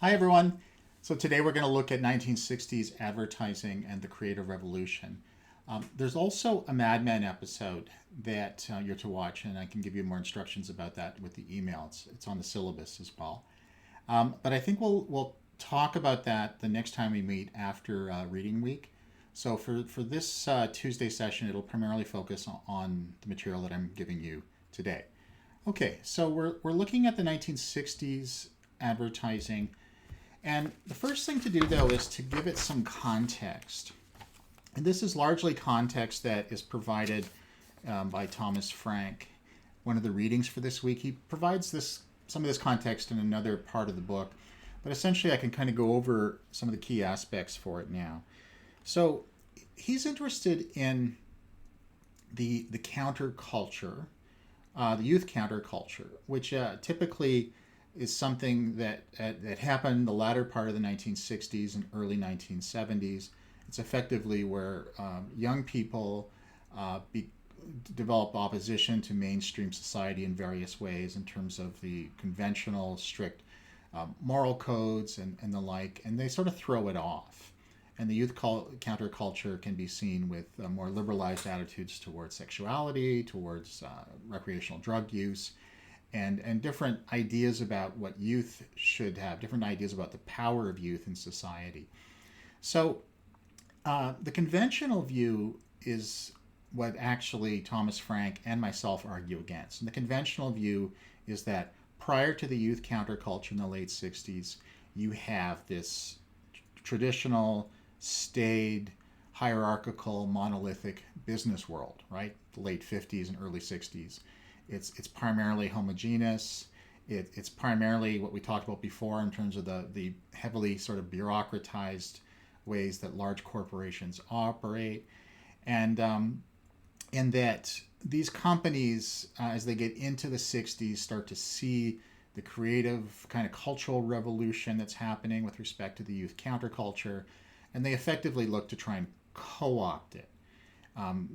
Hi, everyone. So today we're going to look at 1960s advertising and the Creative Revolution. There's also a Mad Men episode that you're to watch, and I can give you more instructions about that with the email. It's on the syllabus as well. But I think we'll talk about that the next time we meet after reading week. So for this Tuesday session, it'll primarily focus on the material that I'm giving you today. Okay, so we're looking at the 1960s advertising, and the first thing to do, though, is to give it some context. And this is largely context that is provided by Thomas Frank. One of the readings for this week, he provides some of this context in another part of the book. But essentially, I can kind of go over some of the key aspects for it now. So he's interested in the counterculture, the youth counterculture, which typically is something that happened in the latter part of the 1960s and early 1970s. It's effectively where young people develop opposition to mainstream society in various ways in terms of the conventional, strict moral codes and the like, and they sort of throw it off. And the youth counterculture can be seen with more liberalized attitudes towards sexuality, towards recreational drug use, and different ideas about what youth should have, different ideas about the power of youth in society. So the conventional view is what actually Thomas Frank and myself argue against. And the conventional view is that prior to the youth counterculture in the late 60s, you have this traditional, staid, hierarchical, monolithic business world, right? The late 50s and early 60s. It's primarily homogeneous. It's primarily what we talked about before in terms of the heavily sort of bureaucratized ways that large corporations operate, and that these companies, as they get into the 60s, start to see the creative kind of cultural revolution that's happening with respect to the youth counterculture, and they effectively look to try and co-opt it.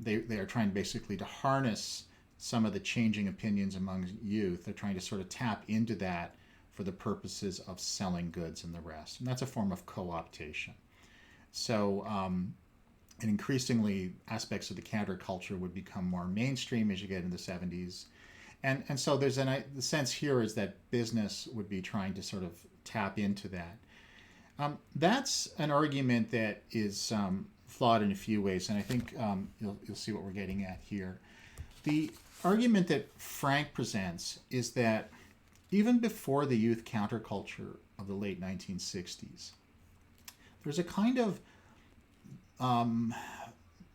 They are trying basically to harness some of the changing opinions among youth. They're trying to sort of tap into that for the purposes of selling goods and the rest. And that's a form of co-optation. So, and increasingly, aspects of the counterculture would become more mainstream as you get into the 70s. And so there's the sense here is that business would be trying to sort of tap into that. That's an argument that is flawed in a few ways, and I think you'll see what we're getting at here. The argument that Frank presents is that even before the youth counterculture of the late 1960s, there's a kind of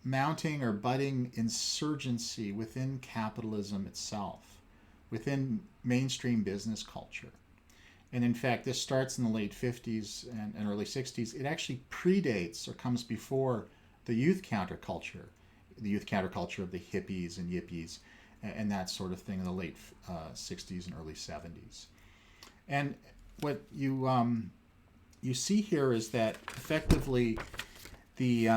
mounting or budding insurgency within capitalism itself, within mainstream business culture. And in fact, this starts in the late 50s and early 60s. It actually predates or comes before the youth counterculture of the hippies and yippies and that sort of thing in the late 60s and early 70s. And what you see here is that effectively the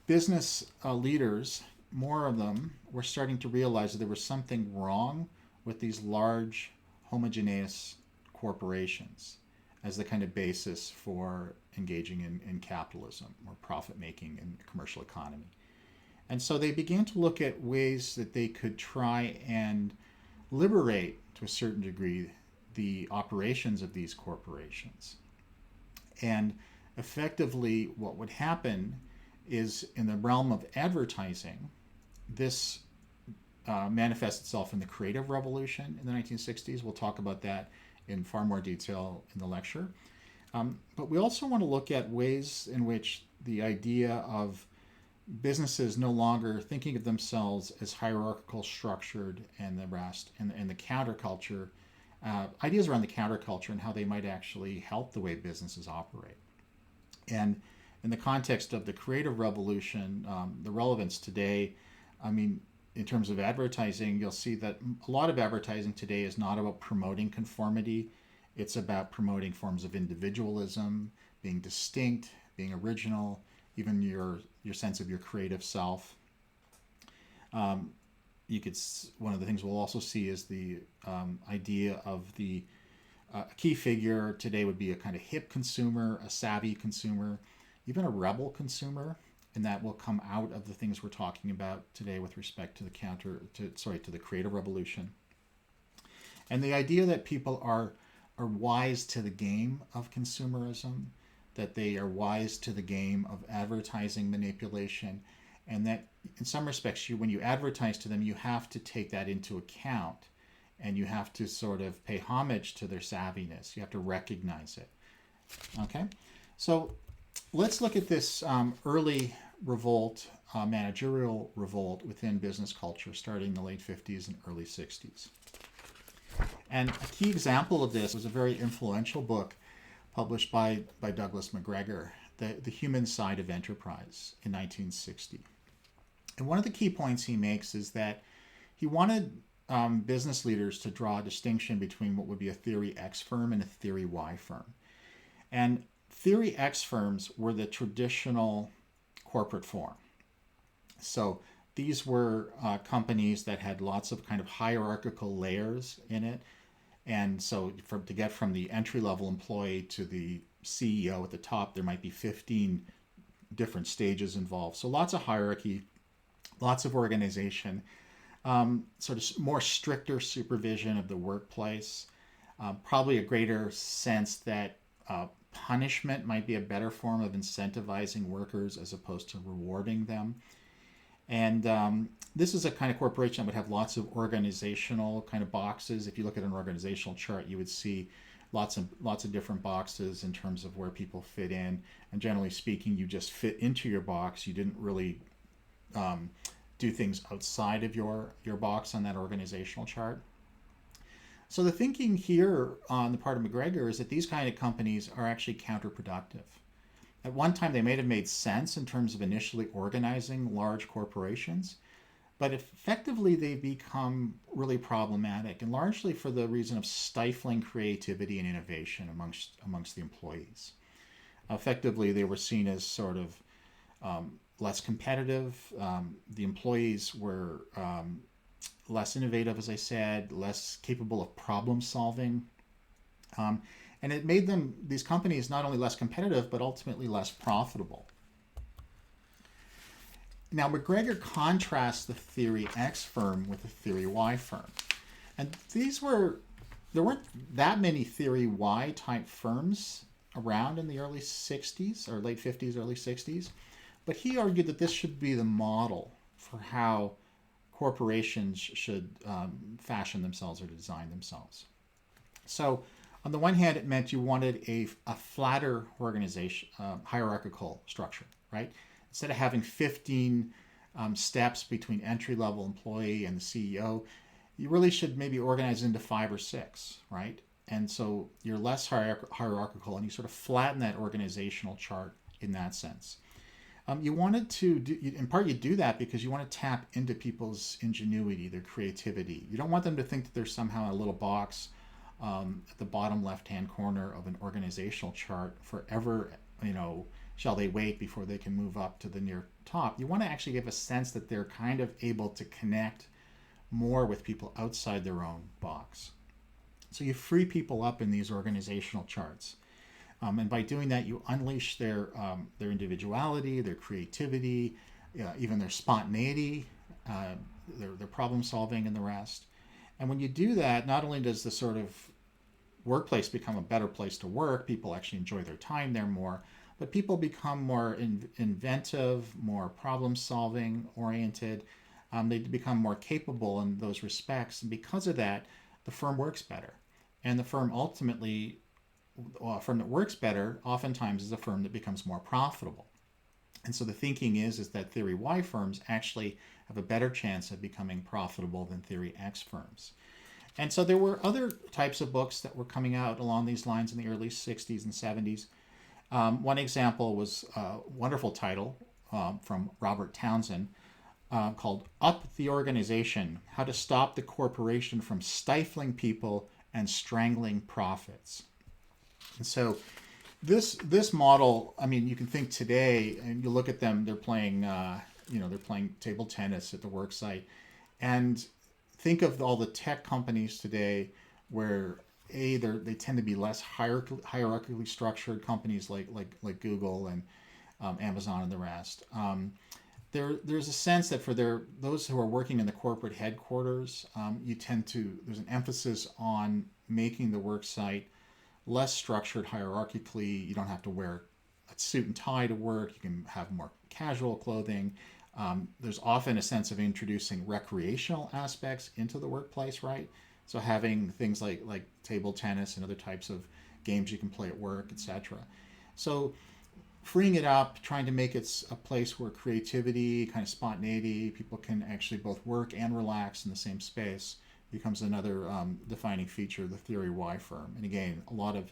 business leaders, more of them, were starting to realize that there was something wrong with these large homogeneous corporations as the kind of basis for engaging in capitalism or profit making in the commercial economy. And so they began to look at ways that they could try and liberate, to a certain degree, the operations of these corporations. And effectively, what would happen is in the realm of advertising, this manifests itself in the Creative Revolution in the 1960s. We'll talk about that in far more detail in the lecture. But we also want to look at ways in which the idea of businesses no longer thinking of themselves as hierarchical, structured, and the rest, and the counterculture, ideas around the counterculture and how they might actually help the way businesses operate. And in the context of the Creative Revolution, the relevance today, I mean, in terms of advertising, you'll see that a lot of advertising today is not about promoting conformity. It's about promoting forms of individualism, being distinct, being original, even your sense of your creative self. You could One of the things we'll also see is the idea of the A key figure today would be a kind of hip consumer, a savvy consumer, even a rebel consumer, and that will come out of the things we're talking about today with respect to the creative revolution. And the idea that people are wise to the game of consumerism, that they are wise to the game of advertising manipulation, and that in some respects, when you advertise to them, you have to take that into account, and you have to sort of pay homage to their savviness. You have to recognize it. Okay, so let's look at this early revolt, managerial revolt within business culture, starting in the late 50s and early 60s. And a key example of this was a very influential book published by Douglas McGregor, The Human Side of Enterprise, in 1960. And one of the key points he makes is that he wanted business leaders to draw a distinction between what would be a Theory X firm and a Theory Y firm. And Theory X firms were the traditional corporate form. So these were companies that had lots of kind of hierarchical layers in it. And so to get from the entry-level employee to the CEO at the top, there might be 15 different stages involved. So lots of hierarchy, lots of organization, sort of more stricter supervision of the workplace, probably a greater sense that punishment might be a better form of incentivizing workers as opposed to rewarding them. And this is a kind of corporation that would have lots of organizational kind of boxes. If you look at an organizational chart, you would see lots of different boxes in terms of where people fit in. And generally speaking, you just fit into your box. You didn't really do things outside of your box on that organizational chart. So the thinking here on the part of McGregor is that these kind of companies are actually counterproductive. At one time, they may have made sense in terms of initially organizing large corporations, but effectively they become really problematic, and largely for the reason of stifling creativity and innovation amongst the employees. Effectively, they were seen as sort of less competitive. The employees were less innovative, as I said, less capable of problem solving. And it made these companies, not only less competitive, but ultimately less profitable. Now, McGregor contrasts the Theory X firm with the Theory Y firm. And there weren't that many Theory Y type firms around in the early 60s, or late 50s, early 60s. But he argued that this should be the model for how corporations should fashion themselves or design themselves. So, on the one hand, it meant you wanted a flatter organization, hierarchical structure, right? Instead of having 15 steps between entry-level employee and the CEO, you really should maybe organize into 5 or 6, right? And so you're less hierarchical, and you sort of flatten that organizational chart in that sense. You wanted to, in part you do that because you want to tap into people's ingenuity, their creativity. You don't want them to think that there's somehow a little box at the bottom left-hand corner of an organizational chart forever, shall they wait before they can move up to the near top. You want to actually give a sense that they're kind of able to connect more with people outside their own box. So you free people up in these organizational charts. And by doing that, you unleash their individuality, their creativity, even their spontaneity, their problem solving and the rest. And when you do that, not only does the sort of workplace become a better place to work, people actually enjoy their time there more, but people become more inventive, more problem-solving oriented. They become more capable in those respects. And because of that, the firm works better. And the firm ultimately, a firm that works better oftentimes is a firm that becomes more profitable. And so the thinking is that Theory Y firms actually have a better chance of becoming profitable than Theory X firms. And so there were other types of books that were coming out along these lines in the early 60s and 70s. One example was a wonderful title from Robert Townsend called Up the Organization, How to Stop the Corporation from Stifling People and Strangling Profits. And so this model, I mean, you can think today, and you look at them, they're playing table tennis at the work site, and think of all the tech companies today where they tend to be less hierarchically structured companies like Google and Amazon and the rest. There's a sense that for those who are working in the corporate headquarters, there's an emphasis on making the work site less structured hierarchically. You don't have to wear a suit and tie to work. You can have more casual clothing. There's often a sense of introducing recreational aspects into the workplace, right? So having things like table tennis and other types of games you can play at work, etc. So freeing it up, trying to make it a place where creativity, kind of spontaneity, people can actually both work and relax in the same space becomes another defining feature of the Theory Y firm. And again, a lot of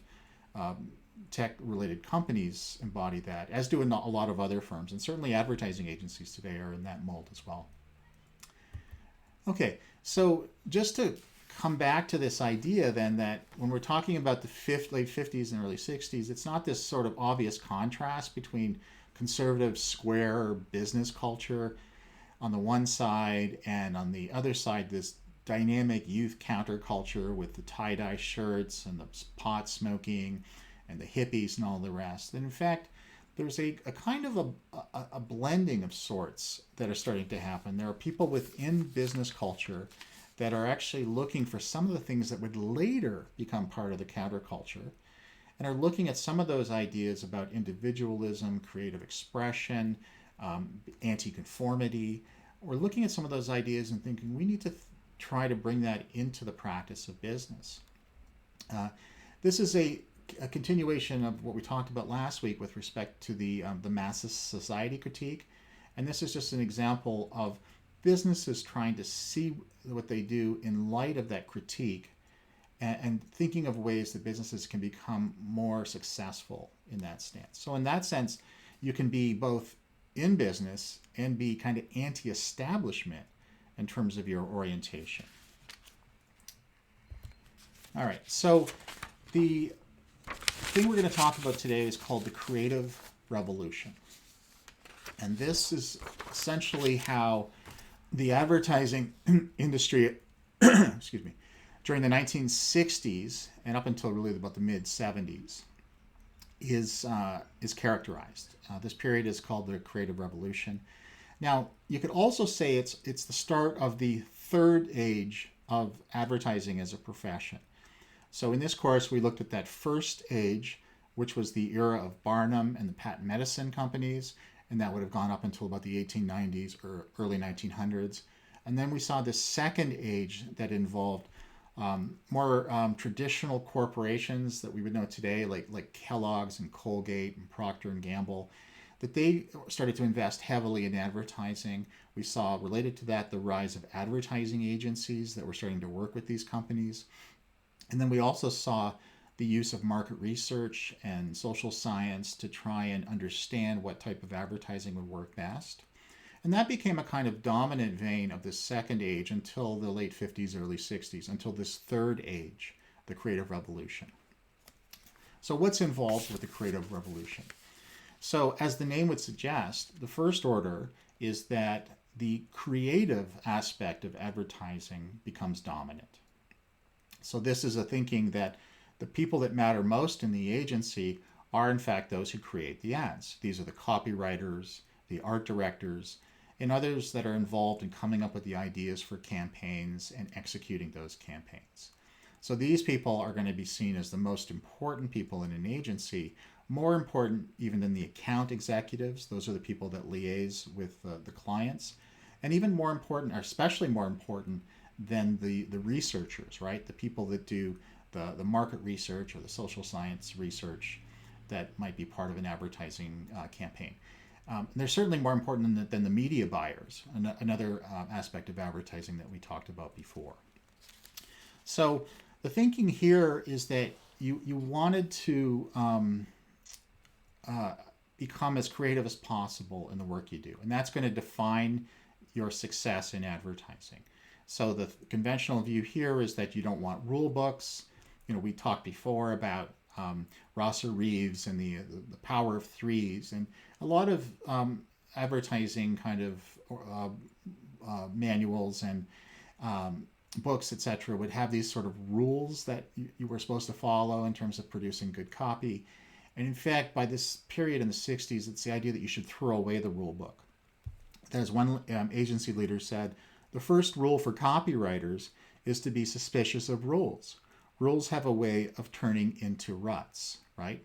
tech-related companies embody that, as do a lot of other firms. And certainly advertising agencies today are in that mold as well. Okay, so just to come back to this idea then that when we're talking about the late 50s and early 60s, it's not this sort of obvious contrast between conservative square business culture on the one side and on the other side this dynamic youth counterculture with the tie-dye shirts and the pot smoking and the hippies and all the rest. And in fact, there's a kind of a blending of sorts that are starting to happen. There are people within business culture that are actually looking for some of the things that would later become part of the counterculture and are looking at some of those ideas about individualism, creative expression, anti-conformity. We're looking at some of those ideas and thinking we need to try to bring that into the practice of business. This is a continuation of what we talked about last week with respect to the mass society critique. And this is just an example of businesses trying to see what they do in light of that critique and thinking of ways that businesses can become more successful in that stance. So in that sense, you can be both in business and be kind of anti-establishment in terms of your orientation. All right, so the thing we're going to talk about today is called the Creative Revolution. And this is essentially how the advertising industry, excuse me, during the 1960s and up until really about the mid-70s is characterized. This period is called the Creative Revolution. Now, you could also say it's the start of the third age of advertising as a profession. So in this course, we looked at that first age, which was the era of Barnum and the patent medicine companies, and that would have gone up until about the 1890s or early 1900s. And then we saw this second age that involved more traditional corporations that we would know today, like Kellogg's and Colgate and Procter and Gamble, that they started to invest heavily in advertising. We saw, related to that, the rise of advertising agencies that were starting to work with these companies. And then we also saw the use of market research and social science to try and understand what type of advertising would work best. And that became a kind of dominant vein of this second age until the late 50s, early 60s, until this third age, the Creative Revolution. So what's involved with the Creative Revolution? So as the name would suggest, the first order is that the creative aspect of advertising becomes dominant. So this is a thinking that the people that matter most in the agency are in fact those who create the ads. These are the copywriters, the art directors, and others that are involved in coming up with the ideas for campaigns and executing those campaigns. So these people are going to be seen as the most important people in an agency, more important even than the account executives. Those are the people that liaise with the clients, and even more important, or especially more important than the researchers, right? The people that do the market research or the social science research that might be part of an advertising campaign. They're certainly more important than the media buyers, another aspect of advertising that we talked about before. So the thinking here is that you wanted to become as creative as possible in the work you do, and that's going to define your success in advertising. So the conventional view here is that you don't want rule books. You know, we talked before about Rosser Reeves and the power of threes, and a lot of advertising kind of manuals and books, etc., would have these sort of rules that you were supposed to follow in terms of producing good copy. And in fact, by this period in the 60s, it's the idea that you should throw away the rule book. As one agency leader said, the first rule for copywriters is to be suspicious of rules. Rules have a way of turning into ruts, right?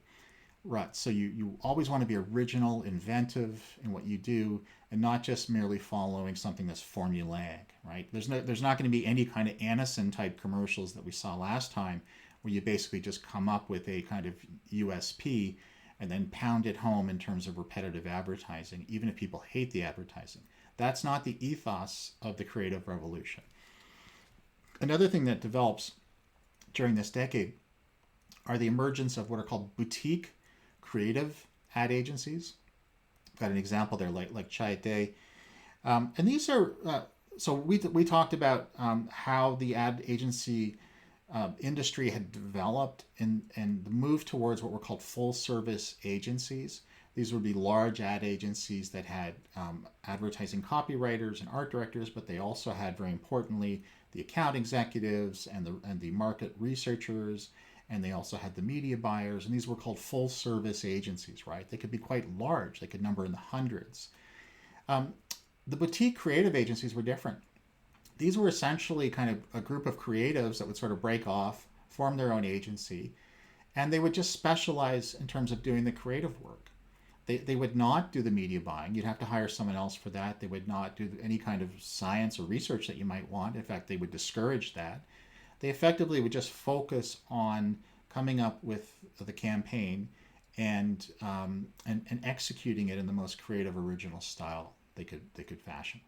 Ruts. So you always want to be original, inventive in what you do, and not just merely following something that's formulaic, right? There's not going to be any kind of Anison type commercials that we saw last time, where you basically just come up with a kind of USP and then pound it home in terms of repetitive advertising, even if people hate the advertising. That's not the ethos of the creative revolution. Another thing that develops during this decade are the emergence of what are called boutique creative ad agencies. Got an example there, like Chai Day. And these are, so we talked about how the ad agency industry had developed and the move towards what were called full service agencies. These would be large ad agencies that had advertising copywriters and art directors, but they also had, very importantly, the account executives and the market researchers, and they also had the media buyers, and these were called full service agencies, right? They could be quite large. They could number in the hundreds. The boutique creative agencies were different. These were essentially kind of a group of creatives that would sort of break off, form their own agency, and they would just specialize in terms of doing the creative work. They would not do the media buying. You'd have to hire someone else for that. They would not do any kind of science or research that you might want. In fact, they would discourage that. They effectively would just focus on coming up with the campaign and executing it in the most creative, original style they could fashion.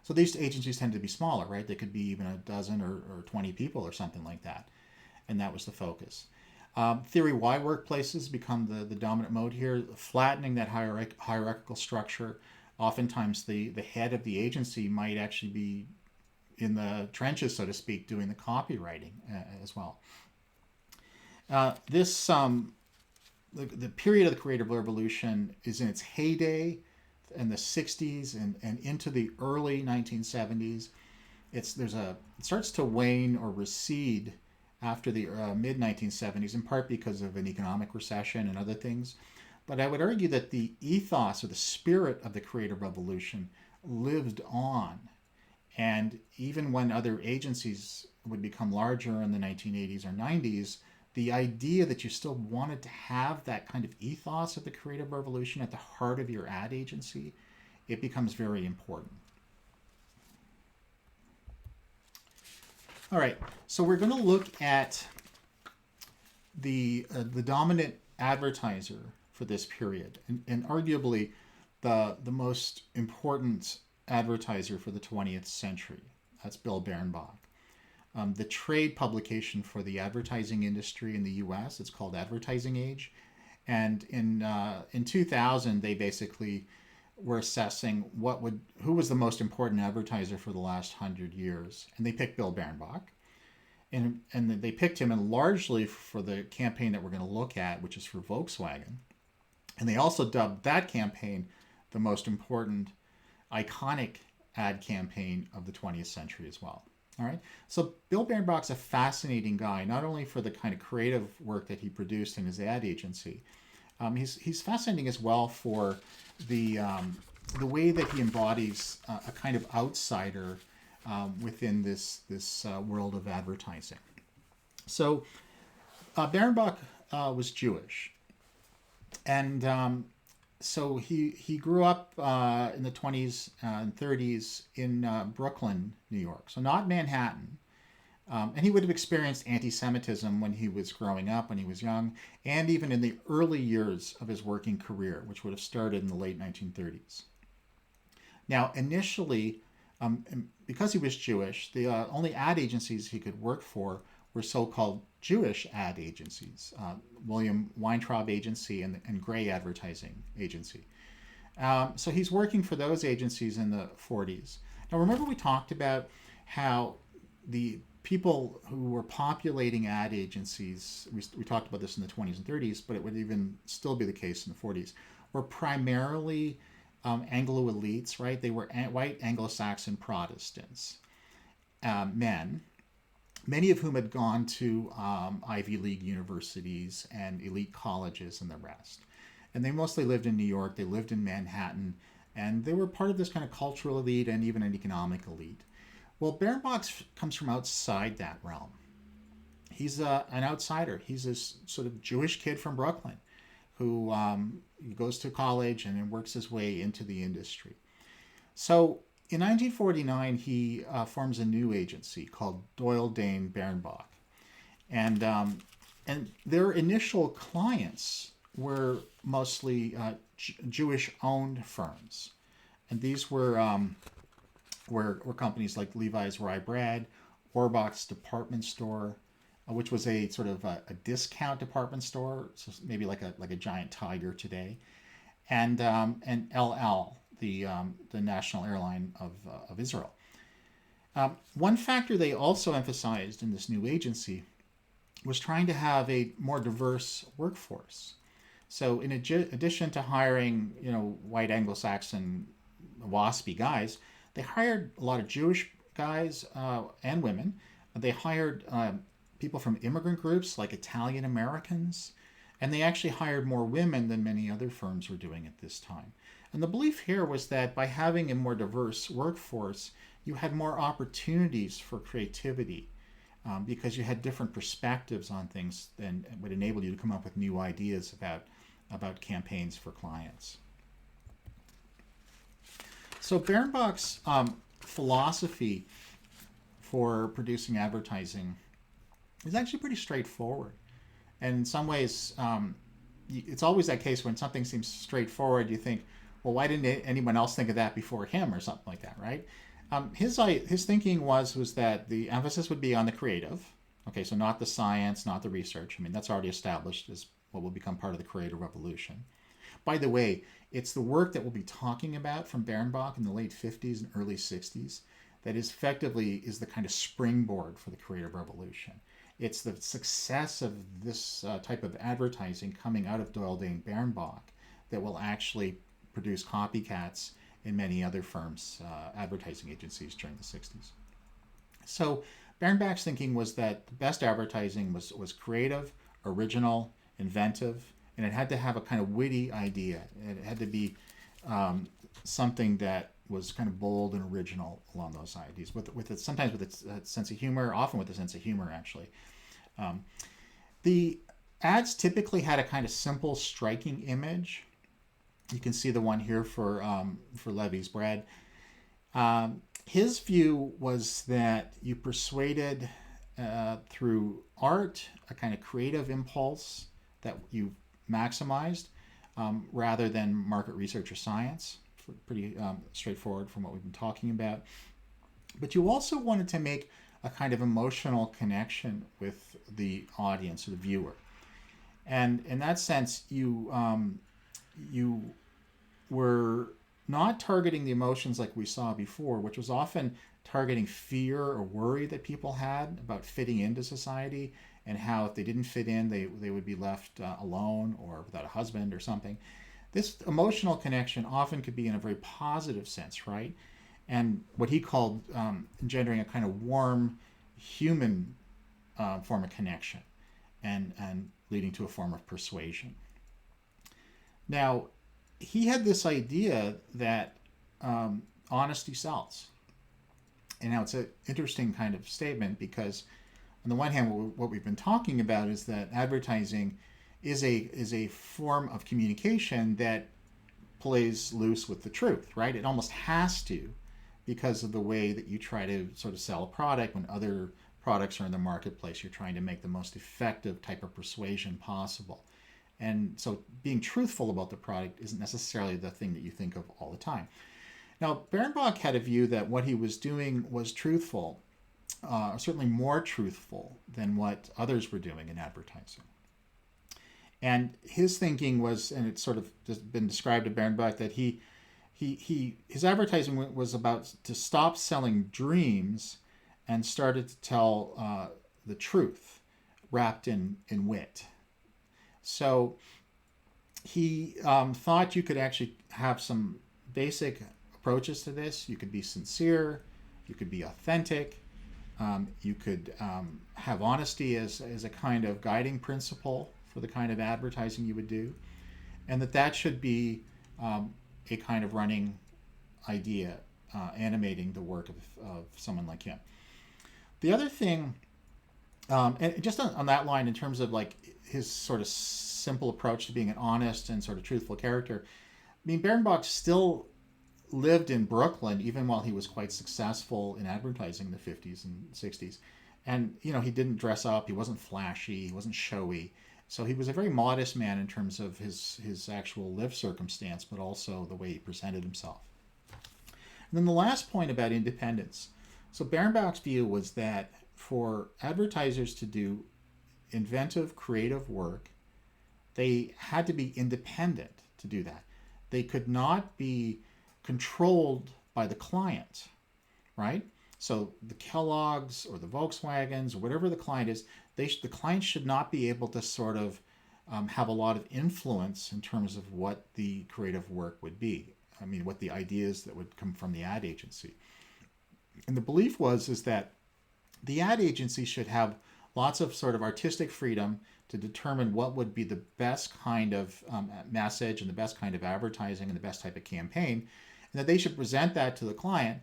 So these agencies tend to be smaller, right? They could be even a dozen or 20 people or something like that, and that was the focus. Theory why workplaces become the dominant mode here, flattening that hierarchical structure. Oftentimes the head of the agency might actually be in the trenches, so to speak, doing the copywriting as well. The period of the Creative Revolution is in its heyday in the 60s and into the early 1970s. It starts to wane or recede after the mid 1970s, in part because of an economic recession and other things. But I would argue that the ethos or the spirit of the Creative Revolution lived on. And even when other agencies would become larger in the 1980s or 90s, the idea that you still wanted to have that kind of ethos of the Creative Revolution at the heart of your ad agency, it becomes very important. All right, so we're going to look at the dominant advertiser for this period, and arguably the most important advertiser for the 20th century. That's Bill Bernbach. The trade publication for the advertising industry in the U.S. It's called Advertising Age, and in 2000 they basically were assessing who was the most important advertiser for the last 100 years, and they picked Bill Bernbach, and they picked him and largely for the campaign that we're going to look at, which is for Volkswagen, and they also dubbed that campaign the most important, iconic ad campaign of the 20th century as well. All right. So Bill Bernbach's a fascinating guy, not only for the kind of creative work that he produced in his ad agency. He's fascinating as well for the way that he embodies a kind of outsider within this world of advertising. So Bernbach was Jewish, and so he grew up in the 20s and 30s in Brooklyn, New York. So not Manhattan. And he would have experienced anti-Semitism when he was growing up, when he was young, and even in the early years of his working career, which would have started in the late 1930s. Now, initially, because he was Jewish, the only ad agencies he could work for were so-called Jewish ad agencies, William Weintraub Agency and Gray Advertising Agency. So he's working for those agencies in the 40s. Now, remember we talked about how the people who were populating ad agencies, we talked about this in the 20s and 30s, but it would even still be the case in the 40s, were primarily Anglo elites, right? They were white Anglo-Saxon Protestants. men, many of whom had gone to Ivy League universities and elite colleges and the rest. And they mostly lived in New York, they lived in Manhattan, and they were part of this kind of cultural elite and even an economic elite. Well, Bernbach comes from outside that realm. He's an outsider. He's this sort of Jewish kid from Brooklyn who goes to college and then works his way into the industry. So in 1949, he forms a new agency called Doyle Dane Bernbach. And their initial clients were mostly Jewish-owned firms. And these were companies like Levi's Rye Bread, Orbach's Department Store, which was a sort of a discount department store, so maybe like a giant Tiger today, and El Al, the national airline of Israel. One factor they also emphasized in this new agency was trying to have a more diverse workforce. So in addition to hiring, white Anglo-Saxon waspy guys, they hired a lot of Jewish guys and women. They hired people from immigrant groups like Italian Americans, and they actually hired more women than many other firms were doing at this time. And the belief here was that by having a more diverse workforce, you had more opportunities for creativity because you had different perspectives on things and it would enable you to come up with new ideas about campaigns for clients. So Bernbach's philosophy for producing advertising is actually pretty straightforward. And in some ways, it's always that case when something seems straightforward, you think, well, why didn't anyone else think of that before him or something like that, right? His thinking was that the emphasis would be on the creative. Okay, so not the science, not the research. I mean, that's already established as what will become part of the Creative Revolution. By the way, it's the work that we'll be talking about from Bernbach in the late 50s and early 60s that is effectively is the kind of springboard for the Creative Revolution. It's the success of this type of advertising coming out of Doyle Dane Bernbach that will actually produce copycats in many other firms, advertising agencies during the 60s. So Bernbach's thinking was that the best advertising was creative, original, inventive, and it had to have a kind of witty idea. It had to be something that was kind of bold and original along those ideas, sometimes with its sense of humor, often with a sense of humor, actually. The ads typically had a kind of simple, striking image. You can see the one here for Levy's Bread. His view was that you persuaded through art, a kind of creative impulse that you maximized, rather than market research or science. Pretty straightforward from what we've been talking about. But you also wanted to make a kind of emotional connection with the audience or the viewer. And in that sense, you were not targeting the emotions like we saw before, which was often targeting fear or worry that people had about fitting into society and how if they didn't fit in, they would be left alone or without a husband or something. This emotional connection often could be in a very positive sense, right? And what he called engendering a kind of warm human form of connection and leading to a form of persuasion. Now, he had this idea that honesty sells. And now it's an interesting kind of statement because on the one hand, what we've been talking about is that advertising is a form of communication that plays loose with the truth, right? It almost has to because of the way that you try to sort of sell a product when other products are in the marketplace. You're trying to make the most effective type of persuasion possible. And so being truthful about the product isn't necessarily the thing that you think of all the time. Now, Bernbach had a view that what he was doing was truthful, certainly more truthful than what others were doing in advertising. And his thinking was, and it's sort of just been described to Bernbach, that his advertising was about to stop selling dreams and started to tell the truth wrapped in wit. So he thought you could actually have some basic approaches to this. You could be sincere, you could be authentic, You could have honesty as a kind of guiding principle for the kind of advertising you would do, and that should be a kind of running idea animating the work of someone like him. The other thing, and just on that line, in terms of like his sort of simple approach to being an honest and sort of truthful character, I mean, Bernbach still lived in Brooklyn even while he was quite successful in advertising in the 50s and 60s. And, you know, he didn't dress up, he wasn't flashy, he wasn't showy. So he was a very modest man in terms of his actual life circumstance, but also the way he presented himself. And then the last point about independence. So Bernbach's view was that for advertisers to do inventive, creative work, they had to be independent to do that. They could not be controlled by the client, right? So the Kellogg's or the Volkswagens, or whatever the client is, the client should not be able to sort of have a lot of influence in terms of what the creative work would be. I mean, what the ideas that would come from the ad agency. And the belief is that the ad agency should have lots of sort of artistic freedom to determine what would be the best kind of message and the best kind of advertising and the best type of campaign, and that they should present that to the client,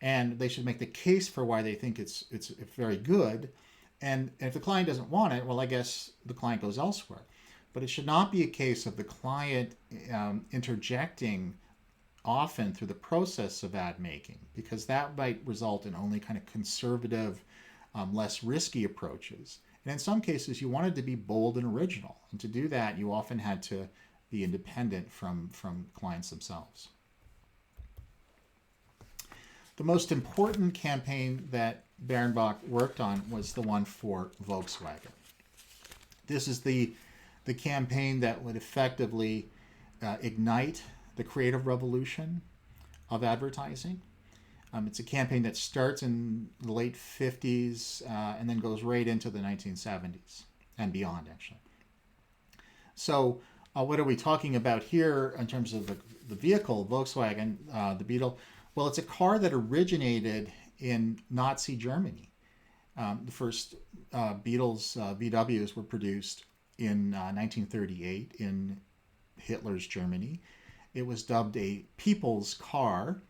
and they should make the case for why they think it's very good. And if the client doesn't want it, well, I guess the client goes elsewhere. But it should not be a case of the client interjecting often through the process of ad making, because that might result in only kind of conservative, less risky approaches. And in some cases, you wanted to be bold and original. And to do that, you often had to be independent from clients themselves. The most important campaign that Bernbach worked on was the one for Volkswagen. This is the campaign that would effectively ignite the creative revolution of advertising. It's a campaign that starts in the late 50s and then goes right into the 1970s and beyond, actually. So what are we talking about here in terms of the vehicle, Volkswagen, the Beetle? Well, it's a car that originated in Nazi Germany. The first Beetles, VWs, were produced in 1938 in Hitler's Germany. It was dubbed a people's car.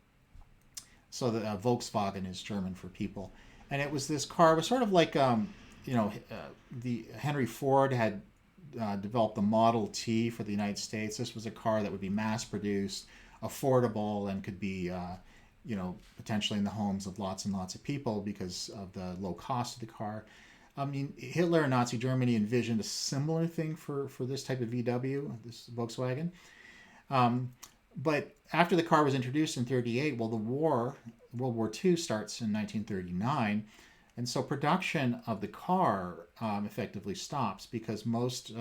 So the Volkswagen is German for people. And it was this car, it was sort of like, the Henry Ford had developed the Model T for the United States. This was a car that would be mass produced, affordable, and could be, potentially in the homes of lots and lots of people because of the low cost of the car. I mean, Hitler and Nazi Germany envisioned a similar thing for this type of VW, this Volkswagen. But after the car was introduced in 1938, well, World War II starts in 1939. And so production of the car effectively stops because most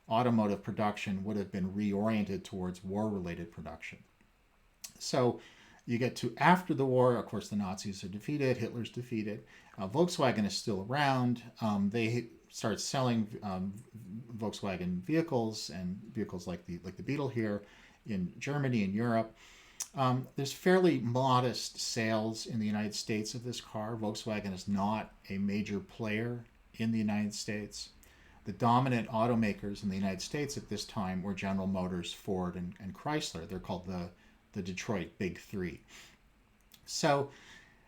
automotive production would have been reoriented towards war-related production. So you get to after the war, of course, the Nazis are defeated, Hitler's defeated. Volkswagen is still around. They start selling Volkswagen vehicles and vehicles like the Beetle here in Germany and Europe. There's fairly modest sales in the United States of this car. Volkswagen is not a major player in the United States. The dominant automakers in the United States at this time were General Motors, Ford, and Chrysler. They're called the Detroit Big Three. So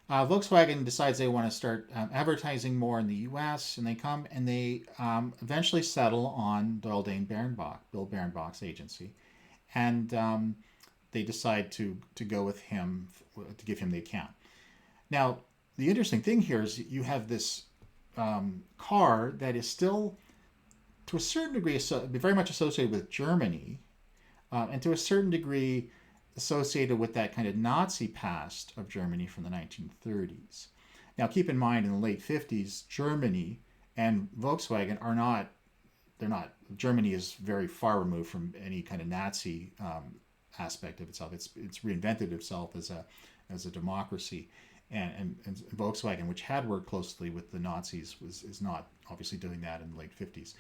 Volkswagen decides they want to start advertising more in the U.S., and they come and they eventually settle on Doyle Dane Bernbach, Bill Bernbach's agency, and they decide to go with him to give him the account. Now, the interesting thing here is you have this car that is still, to a certain degree, very much associated with Germany, and to a certain degree associated with that kind of Nazi past of Germany from the 1930s. Now, keep in mind, in the late 50s, Germany and Volkswagen Germany is very far removed from any kind of Nazi aspect of itself. It's reinvented itself as a democracy, and Volkswagen, which had worked closely with the Nazis, is not obviously doing that in the late 50s.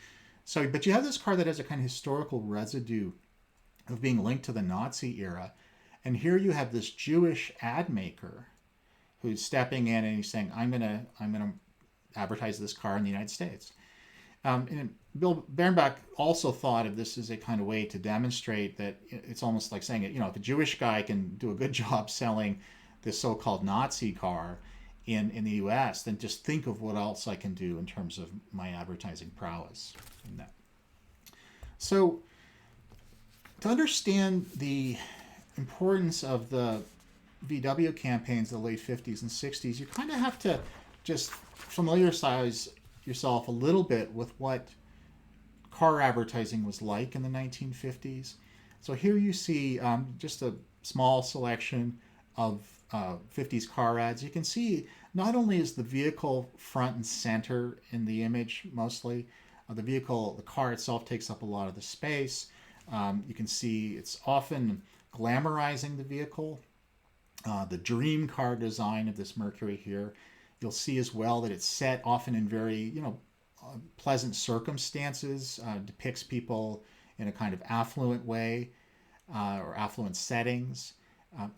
So, but you have this car that has a kind of historical residue of being linked to the Nazi era, and here you have this Jewish ad maker who's stepping in and he's saying, I'm gonna advertise this car in the United States. And Bill Bernbach also thought of this as a kind of way to demonstrate that it's almost like saying, if a Jewish guy can do a good job selling this so-called Nazi car in the U.S., then just think of what else I can do in terms of my advertising prowess. In that. So to understand the importance of the VW campaigns of the late 50s and 60s, you kind of have to just familiarize yourself a little bit with what car advertising was like in the 1950s. So here you see just a small selection of 50s car ads. You can see not only is the vehicle front and center in the image mostly, the car itself takes up a lot of the space. You can see it's often glamorizing the vehicle. The dream car design of this Mercury here. You'll see as well that it's set often in very, pleasant circumstances, depicts people in a kind of affluent way or affluent settings.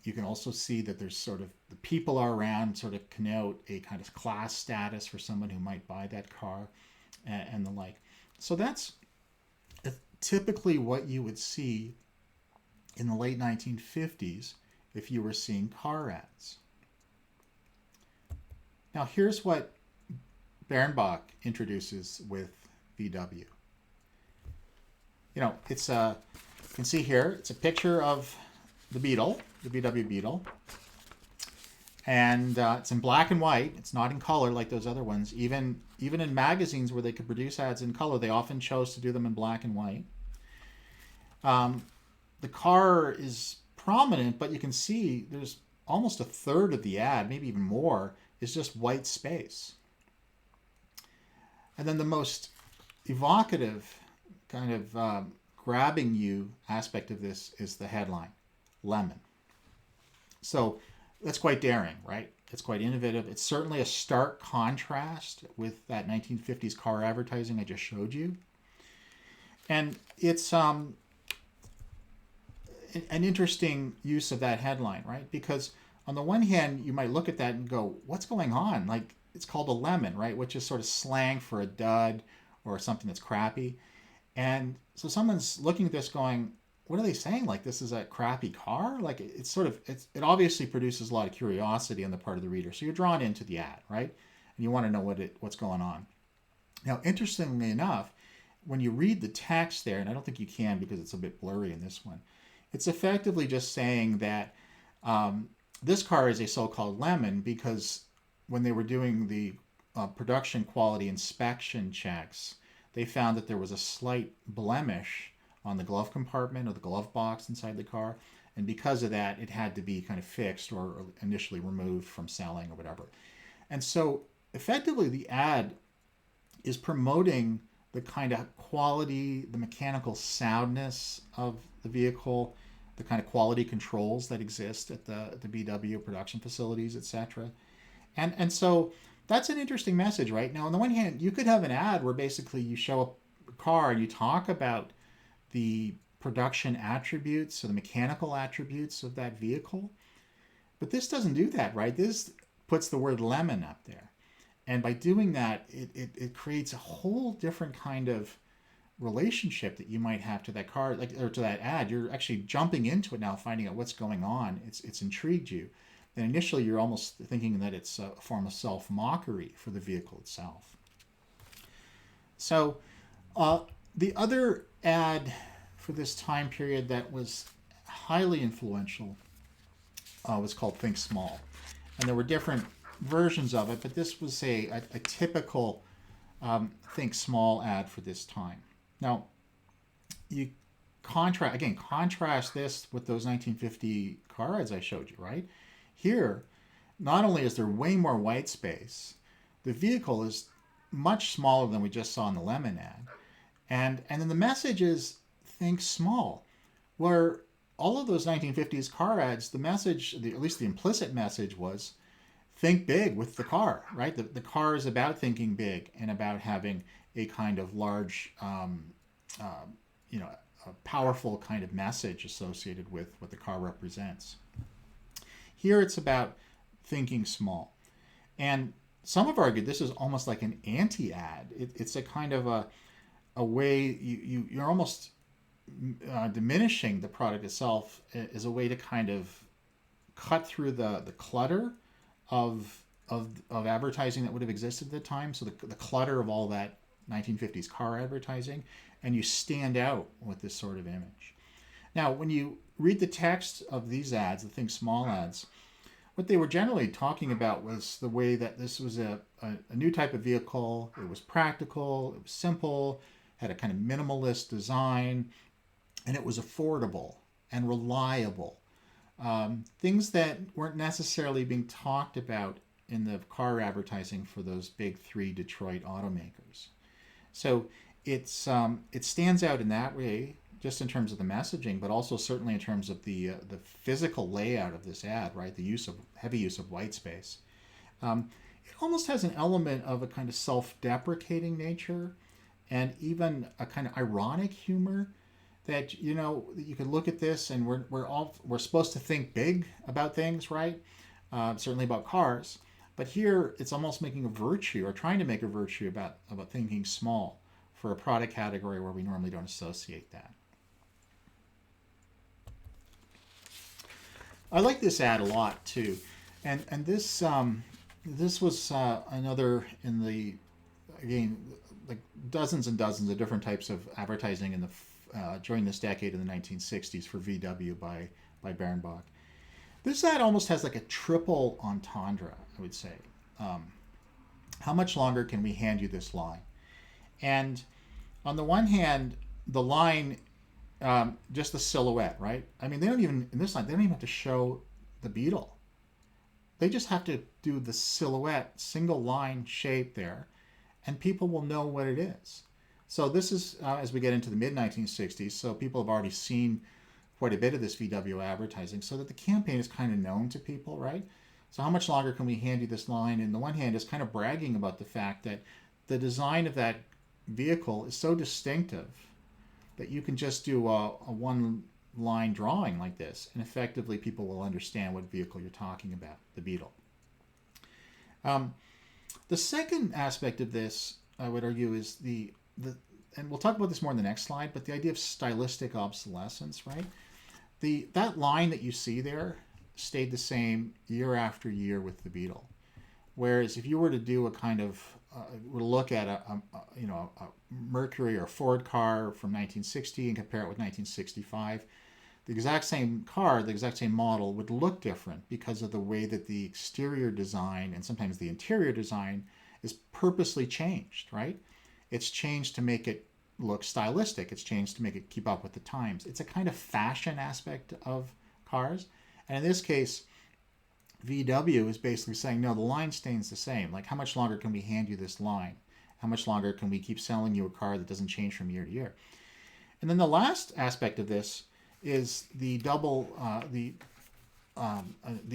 You can also see that there's sort of the people are around sort of connote a kind of class status for someone who might buy that car and the like. So that's typically what you would see in the late 1950s if you were seeing car ads. Now here's what Bernbach introduces with VW. It's you can see here, it's a picture of the Beetle, the VW Beetle. And it's in black and white. It's not in color like those other ones. Even in magazines where they could produce ads in color, they often chose to do them in black and white. The car is prominent, but you can see there's almost a third of the ad, maybe even more, is just white space. And then the most evocative kind of grabbing you aspect of this is the headline, Lemon. So that's quite daring, right? It's quite innovative. It's certainly a stark contrast with that 1950s car advertising I just showed you. And it's an interesting use of that headline, right? Because on the one hand, you might look at that and go, what's going on? Like, it's called a lemon, right? Which is sort of slang for a dud or something that's crappy. And so someone's looking at this going, what are they saying? Like, this is a crappy car? Like, it obviously produces a lot of curiosity on the part of the reader. So you're drawn into the ad, right? And you want to know what's going on. Now, interestingly enough, when you read the text there, and I don't think you can because it's a bit blurry in this one, it's effectively just saying that this car is a so-called lemon because when they were doing the production quality inspection checks, they found that there was a slight blemish on the glove compartment or the glove box inside the car. And because of that, it had to be kind of fixed or initially removed from selling or whatever. And so effectively the ad is promoting the kind of quality, the mechanical soundness of the vehicle, the kind of quality controls that exist at the VW production facilities, etc. And so that's an interesting message, right? Now, on the one hand, you could have an ad where basically you show a car and you talk about the production attributes, so the mechanical attributes of that vehicle. But this doesn't do that, right? This puts the word lemon up there. And by doing that, it creates a whole different kind of relationship that you might have to that car, or to that ad. You're actually jumping into it now, finding out what's going on. It's intrigued you. And initially, you're almost thinking that it's a form of self-mockery for the vehicle itself. So the other ad for this time period that was highly influential was called Think Small. And there were different versions of it, but this was a typical Think Small ad for this time. Now, you contrast this with those 1950 car ads I showed you, right? Here, not only is there way more white space, the vehicle is much smaller than we just saw in the lemon ad. And then the message is think small. Where all of those 1950s car ads, the message, at least the implicit message, was think big with the car, right? The car is about thinking big and about having a kind of large, a powerful kind of message associated with what the car represents. Here it's about thinking small. And some have argued this is almost like an anti-ad. It's a kind of a way you're almost diminishing the product itself as a way to kind of cut through the clutter of advertising that would have existed at the time. So the clutter of all that 1950s car advertising, and you stand out with this sort of image. Now, when you read the text of these ads, the Think Small ads, what they were generally talking about was the way that this was a new type of vehicle. It was practical, it was simple, had a kind of minimalist design, and it was affordable and reliable. Things that weren't necessarily being talked about in the car advertising for those big three Detroit automakers. So it stands out in that way, just in terms of the messaging, but also certainly in terms of the physical layout of this ad, right? The heavy use of white space. It almost has an element of a kind of self-deprecating nature, and even a kind of ironic humor. That you could look at this, and we're supposed to think big about things, right? Certainly about cars, but here it's almost making a virtue, or trying to make a virtue about thinking small for a product category where we normally don't associate that. I like this ad a lot too, and this was another in the, again, like dozens and dozens of different types of advertising in the during this decade in the 1960s for VW by Bernbach. This ad almost has like a triple entendre, I would say. How much longer can we hand you this line? And on the one hand, the line, just the silhouette, right? I mean, in this line, they don't even have to show the Beetle. They just have to do the silhouette, single line shape there, and people will know what it is. So this is as we get into the mid-1960s, so people have already seen quite a bit of this VW advertising, so that the campaign is kind of known to people, right? So how much longer can we hand you this line? And on the one hand, is kind of bragging about the fact that the design of that vehicle is so distinctive that you can just do a one-line drawing like this, and effectively people will understand what vehicle you're talking about, the Beetle. The second aspect of this, I would argue, is and we'll talk about this more in the next slide, but the idea of stylistic obsolescence, right? That line that you see there stayed the same year after year with the Beetle. Whereas if you were to do a kind of, were to look at a Mercury or Ford car from 1960 and compare it with 1965, the exact same car, the exact same model would look different because of the way that the exterior design and sometimes the interior design is purposely changed, right? It's changed to make it look stylistic. It's changed to make it keep up with the times. It's a kind of fashion aspect of cars. And in this case, VW is basically saying, no, the line stays the same. Like, how much longer can we hand you this line? How much longer can we keep selling you a car that doesn't change from year to year? And then the last aspect of this is the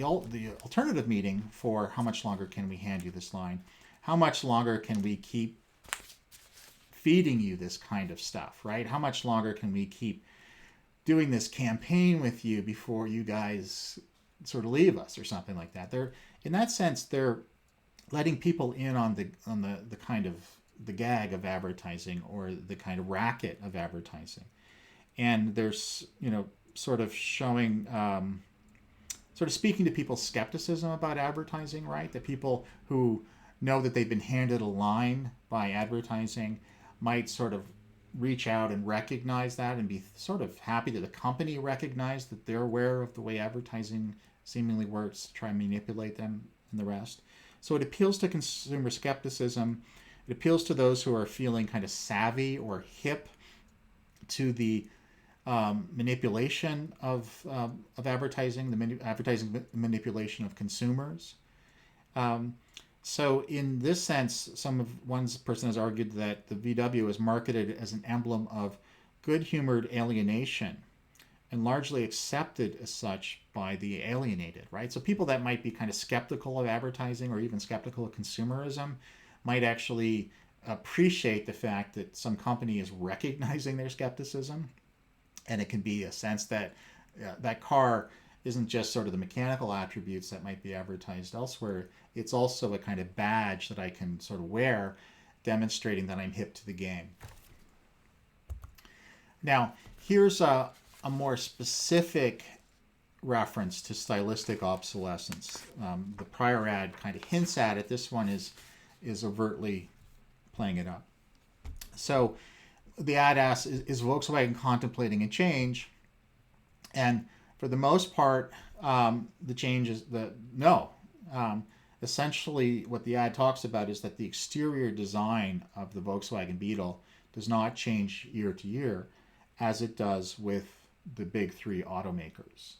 alternative meaning for how much longer can we hand you this line? How much longer can we keep feeding you this kind of stuff, right? How much longer can we keep doing this campaign with you before you guys sort of leave us or something like that? They're, in that sense, they're letting people in on the kind of the gag of advertising, or the kind of racket of advertising. And there's, sort of showing, sort of speaking to people's skepticism about advertising, right? The people who know that they've been handed a line by advertising might sort of reach out and recognize that and be sort of happy that the company recognized that they're aware of the way advertising seemingly works to try and manipulate them and the rest. So it appeals to consumer skepticism. It appeals to those who are feeling kind of savvy or hip to the manipulation of advertising, the advertising manipulation of consumers. So in this sense, one person has argued that the VW is marketed as an emblem of good-humored alienation, and largely accepted as such by the alienated, right? So people that might be kind of skeptical of advertising, or even skeptical of consumerism, might actually appreciate the fact that some company is recognizing their skepticism. And it can be a sense that that car isn't just sort of the mechanical attributes that might be advertised elsewhere. It's also a kind of badge that I can sort of wear, demonstrating that I'm hip to the game. Now, here's a more specific reference to stylistic obsolescence. The prior ad kind of hints at it. This one is overtly playing it up. So the ad asks, is Volkswagen contemplating a change? And for the most part, the change is no. Essentially, what the ad talks about is that the exterior design of the Volkswagen Beetle does not change year to year as it does with the big three automakers.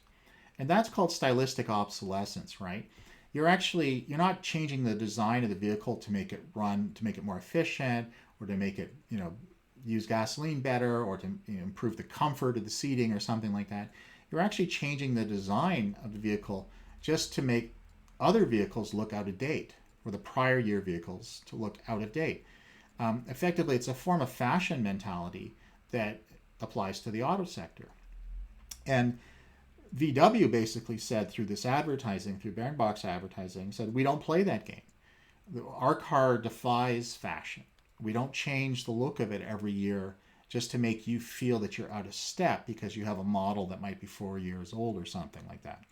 And that's called stylistic obsolescence, right? You're not changing the design of the vehicle to make it run, to make it more efficient, or to make it, use gasoline better, or to improve the comfort of the seating or something like that. You're actually changing the design of the vehicle just to make other vehicles look out of date, or the prior year vehicles to look out of date. Effectively, it's a form of fashion mentality that applies to the auto sector. And VW basically said through this advertising, through Bernbach's advertising, said, we don't play that game. Our car defies fashion. We don't change the look of it every year just to make you feel that you're out of step because you have a model that might be 4 years old or something like that.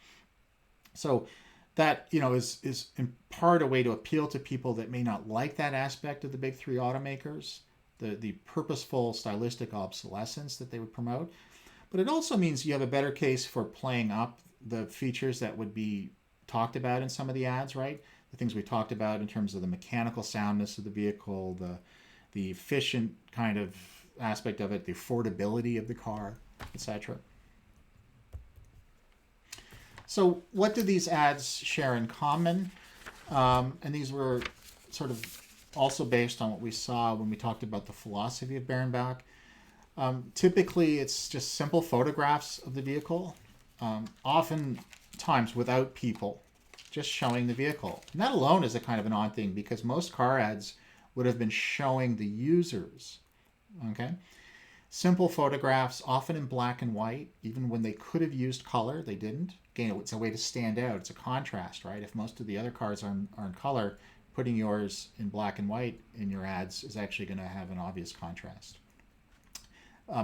So that, is in part a way to appeal to people that may not like that aspect of the big three automakers, the purposeful stylistic obsolescence that they would promote. But it also means you have a better case for playing up the features that would be talked about in some of the ads, right? The things we talked about in terms of the mechanical soundness of the vehicle, the efficient kind of aspect of it, the affordability of the car, etc. So what do these ads share in common? And these were sort of also based on what we saw when we talked about the philosophy of Bernbach. Typically, it's just simple photographs of the vehicle, oftentimes without people, just showing the vehicle. And that alone is a kind of an odd thing because most car ads would have been showing the users. Okay? Simple photographs, often in black and white, even when they could have used color, they didn't. Again, it's a way to stand out. It's a contrast, right? If most of the other cars are in color, putting yours in black and white in your ads is actually going to have an obvious contrast.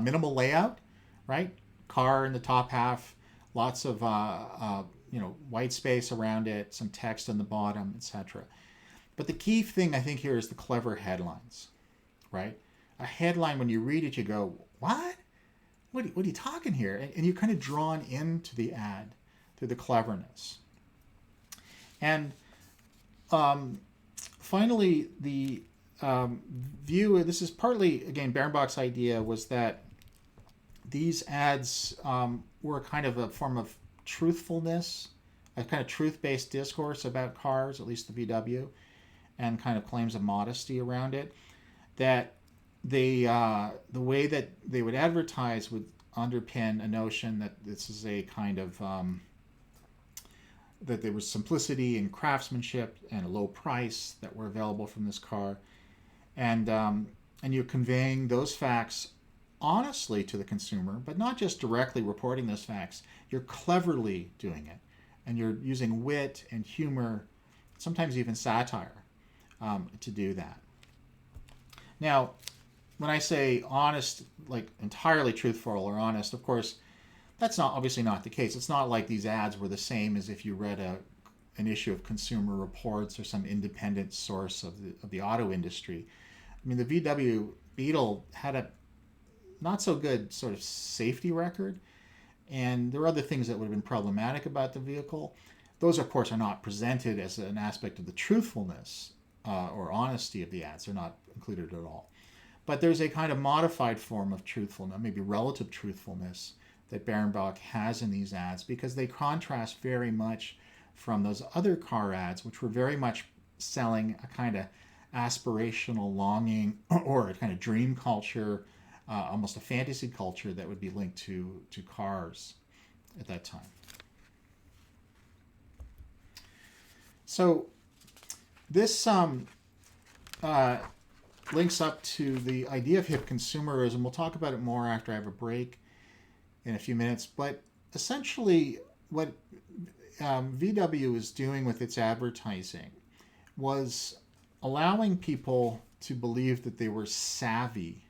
Minimal layout, right? Car in the top half, lots of white space around it, some text on the bottom, etc. But the key thing I think here is the clever headlines, right? A headline, when you read it, you go, what? What are you talking here? And you're kind of drawn into the ad through the cleverness. And finally, the view, this is partly, again, Bernbach's idea was that these ads were kind of a form of truthfulness, a kind of truth-based discourse about cars, at least the VW, and kind of claims of modesty around it, that the way that they would advertise would underpin a notion that this is a kind of that there was simplicity and craftsmanship and a low price that were available from this car, and you're conveying those facts honestly to the consumer, but not just directly reporting those facts. You're cleverly doing it, and you're using wit and humor, sometimes even satire, to do that. Now, when I say honest, like entirely truthful or honest, of course, that's obviously not the case. It's not like these ads were the same as if you read an issue of Consumer Reports or some independent source of the auto industry. I mean, the VW Beetle had a not so good sort of safety record, and there are other things that would have been problematic about the vehicle. Those, of course, are not presented as an aspect of the truthfulness or honesty of the ads. They're not included at all. But there's a kind of modified form of truthfulness, maybe relative truthfulness, that Bernbach has in these ads, because they contrast very much from those other car ads, which were very much selling a kind of aspirational longing or a kind of dream culture, almost a fantasy culture that would be linked to cars at that time. So this links up to the idea of hip consumerism. We'll talk about it more after I have a break in a few minutes. But essentially, what VW is doing with its advertising was allowing people to believe that they were savvy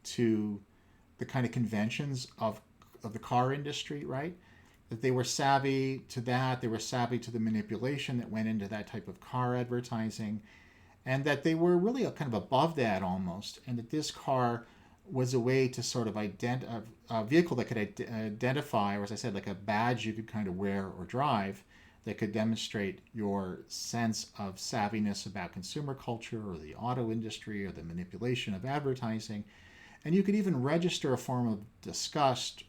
to the kind of conventions of the car industry, right? That they were savvy to that, they were savvy to the manipulation that went into that type of car advertising, and that they were really kind of above that almost, and that this car was a way to sort of a vehicle that could identify, or as I said, like a badge you could kind of wear or drive, that could demonstrate your sense of savviness about consumer culture or the auto industry or the manipulation of advertising. And you could even register a form of disgust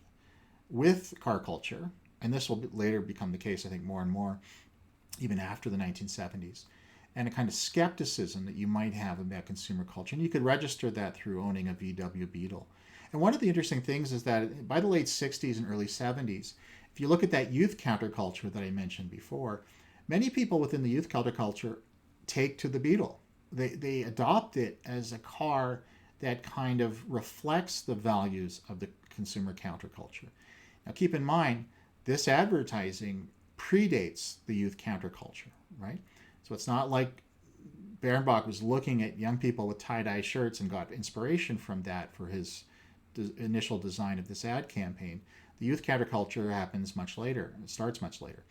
with car culture, and this will later become the case, I think, more and more, even after the 1970s, and a kind of skepticism that you might have about consumer culture. And you could register that through owning a VW Beetle. And one of the interesting things is that by the late 60s and early 70s, if you look at that youth counterculture that I mentioned before, many people within the youth counterculture take to the Beetle. They adopt it as a car that kind of reflects the values of the consumer counterculture. Now keep in mind, this advertising predates the youth counterculture, right? So it's not like Bernbach was looking at young people with tie-dye shirts and got inspiration from that for his initial design of this ad campaign. The youth counterculture happens much later. It starts much later.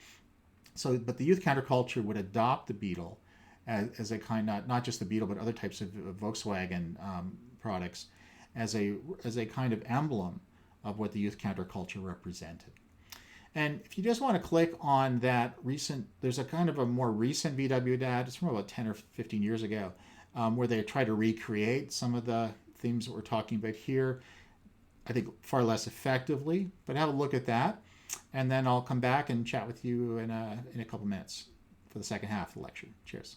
So, but the youth counterculture would adopt the Beetle as a kind, not just the Beetle, but other types of Volkswagen products as a kind of emblem of what the youth counterculture represented. And if you just want to click on that recent, there's a kind of a more recent VW ad, it's from about 10 or 15 years ago, where they try to recreate some of the themes that we're talking about here, I think far less effectively, but have a look at that. And then I'll come back and chat with you in a couple minutes for the second half of the lecture. Cheers.